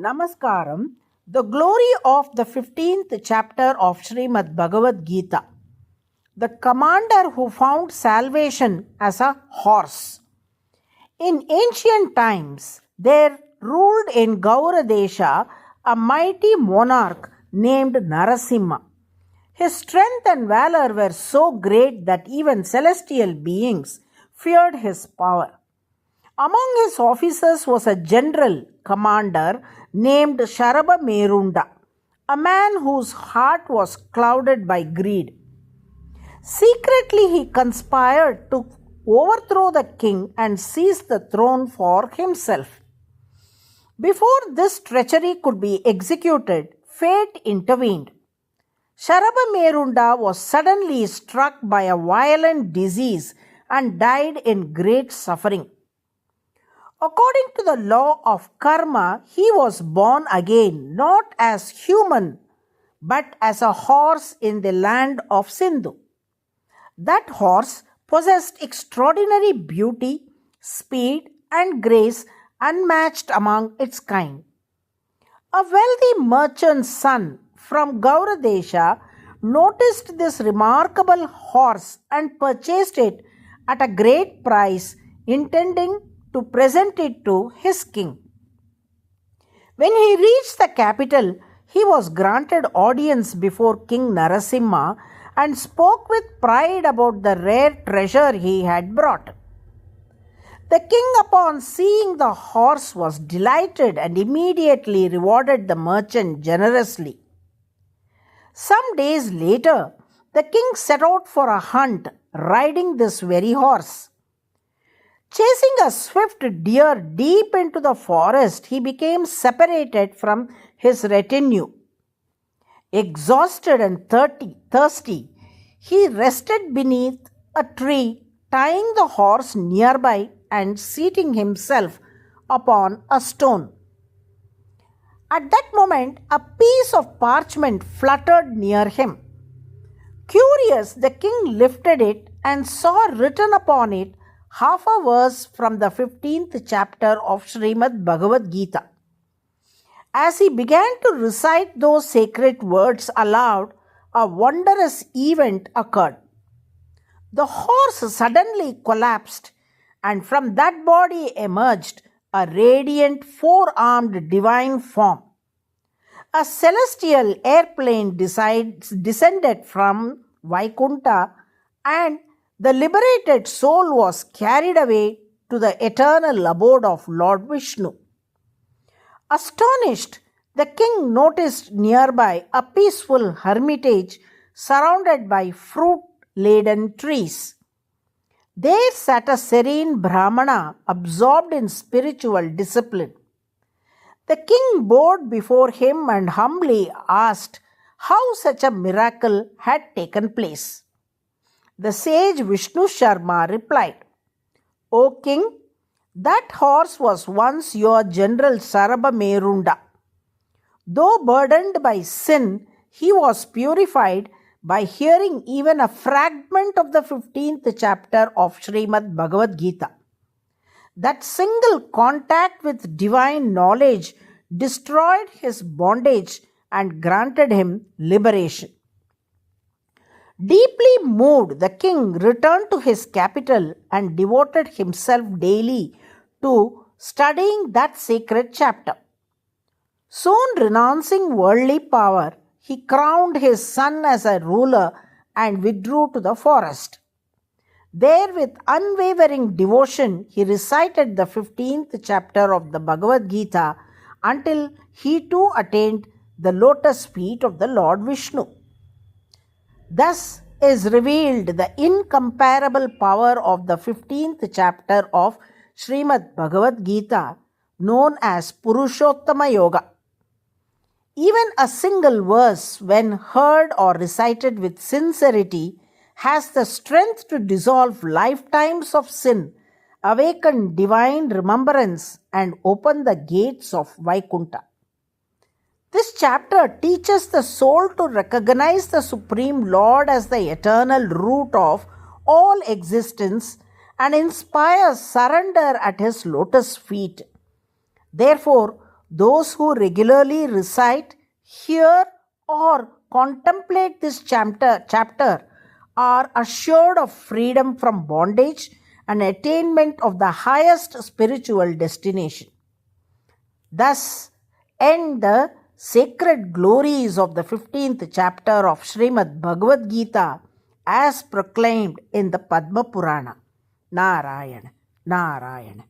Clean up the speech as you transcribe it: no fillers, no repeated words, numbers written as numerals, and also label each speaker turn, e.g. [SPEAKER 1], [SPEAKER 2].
[SPEAKER 1] Namaskaram. The glory of the 15th chapter of Srimad Bhagavad Gita. The commander who found salvation as a horse. In ancient times, there ruled in Gauradesha a mighty monarch named Narasimha. His strength and valor were so great that even celestial beings feared his power. Among his officers was a general commander named Sharaba Merunda, a man whose heart was clouded by greed. Secretly, he conspired to overthrow the king and seize the throne for himself. Before this treachery could be executed, fate intervened. Sharaba Merunda was suddenly struck by a violent disease and died in great suffering. According to the law of karma, he was born again not as human but as a horse in the land of Sindhu. That horse possessed extraordinary beauty, speed, and grace unmatched among its kind. A wealthy merchant's son from Gauradesha noticed this remarkable horse and purchased it at a great price, intending to present it to his king. When he reached the capital, he was granted audience before King Narasimha and spoke with pride about the rare treasure he had brought. The king, upon seeing the horse, was delighted and immediately rewarded the merchant generously. Some days later, the king set out for a hunt, riding this very horse. Chasing a swift deer deep into the forest, he became separated from his retinue. Exhausted and thirsty, he rested beneath a tree, tying the horse nearby and seating himself upon a stone. At that moment, a piece of parchment fluttered near him. Curious, the king lifted it and saw written upon it half a verse from the 15th chapter of Srimad Bhagavad Gita. As he began to recite those sacred words aloud, a wondrous event occurred. The horse suddenly collapsed, and from that body emerged a radiant four-armed divine form. A celestial airplane descended from Vaikunta, and the liberated soul was carried away to the eternal abode of Lord Vishnu. Astonished, the king noticed nearby a peaceful hermitage surrounded by fruit-laden trees. There sat a serene Brahmana absorbed in spiritual discipline. The king bowed before him and humbly asked how such a miracle had taken place. The sage Vishnu Sharma replied, "O king, that horse was once your general Saraba Merunda. Though burdened by sin, he was purified by hearing even a fragment of the 15th chapter of Srimad Bhagavad Gita. That single contact with divine knowledge destroyed his bondage and granted him liberation." Deeply moved, the king returned to his capital and devoted himself daily to studying that sacred chapter. Soon renouncing worldly power, he crowned his son as a ruler and withdrew to the forest. There, with unwavering devotion, he recited the 15th chapter of the Bhagavad Gita until he too attained the lotus feet of the Lord Vishnu. Thus is revealed the incomparable power of the 15th chapter of Srimad Bhagavad Gita, known as Purushottama Yoga. Even a single verse, when heard or recited with sincerity, has the strength to dissolve lifetimes of sin, awaken divine remembrance, and open the gates of Vaikunta. This chapter teaches the soul to recognize the Supreme Lord as the eternal root of all existence and inspires surrender at His lotus feet. Therefore, Those who regularly recite, hear, or contemplate this chapter are assured of freedom from bondage and attainment of the highest spiritual destination. Thus end the sacred glories of the 15th chapter of Srimad Bhagavad Gita as proclaimed in the Padma Purana. Narayana, Narayana.